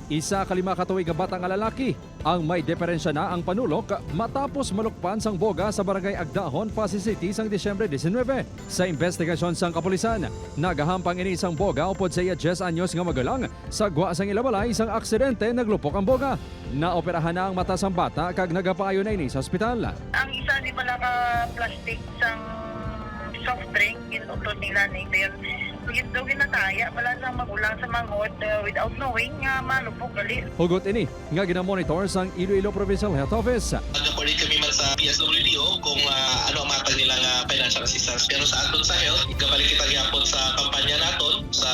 Isa kalima katuig nga batang lalaki ang may diferensya na ang panulok matapos malukpan sang boga sa barangay Agdahon, Pasig City sang Disyembre 19. Sa investigasyon sang kapulisan, nagahampang ini isang boga upod sa 10 anyos nga magalang sa gwa sang ilabalay isang aksidente naglupok ang boga. Naoperahan na ang mata sang bata kag nagapaayo na ini sa ospital. Ang isa di pala ka plastic sang soft drink inutot nila ni yun. Ito ginataya wala sang magulang sa mangod without knowing nga malupok gali. Hugot ini nga ginamonitor sang Iloilo Provincial Health Office. Nag-coordinate kami man sa PSWDO kung ano ang matag nilang financial assistance. Pero sa aton sa health, gabalik kita gyapon sa kampanya naton sa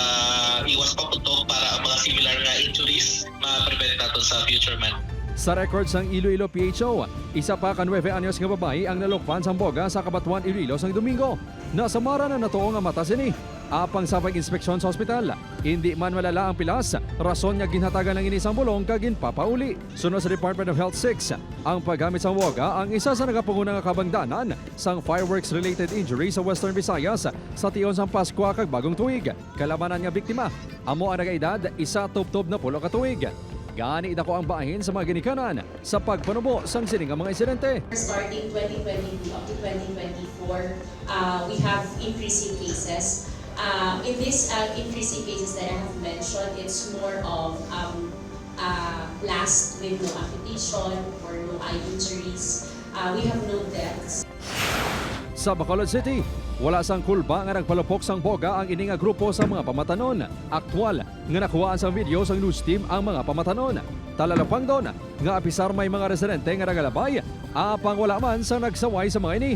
iwas paputok para ang mga similar nga injuries ma-prevent naton sa future man. Sa record sang Iloilo PHO, isa pa ka 9 anyos nga babae ang nalukpan sang boga sa Kabatuan, Iloilo sang Domingo. Nasamara na natuo nga mata sini. Apang sa pag-inspeksyon sa ospital, hindi man malala ang pilas, rason niya ginhatagan ng inisang bulong kagin papauli. Sunod sa Department of Health 6, ang paggamit sa woga ang isa sa nagapungunang kabangdanan sang fireworks-related injury sa Western Visayas sa tiyon sang Paskwa kag Bagong Tuig. Kalabanan nga biktima, amo ang nagaedad, isa tubtob na 10 ka tuig. Gani idako ang bahin sa mga ginikanan sa pagpanubo sang siningang mga insidente. Starting 2022 up to 2024, we have increasing cases. In this increasing cases that I have mentioned, it's more of blast with no amputation or no eye injuries. We have no deaths. Sa Bacolod City, wala sang kulba nga nagpalupok sang boga ang ini nga grupo sa mga pamatanon. Aktual nga nakuhaan sa video sang news team ang mga pamatanon. Talalapang doon nga apisar may mga residente nga nagalabay, apang wala man sa nagsaway sa mga ini.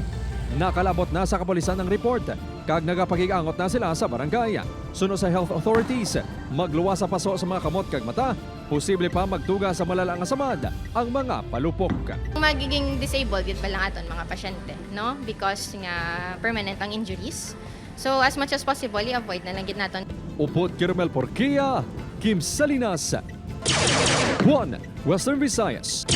Nakalabot na sa kapulisan ng report kag nagapakig-angot na sila sa barangay. Sunod sa health authorities, magluwas sa paso sa mga kamot kag mata, posible pa magtuga sa malalang asamad ang mga palupok. Magiging disabled yun pa lang aton mga pasyente, no? Because nga permanent ang injuries. So as much as possible, i-avoid na lang gid naton. Upod Kirmel Porquia, Kim Salinas, One Western Visayas.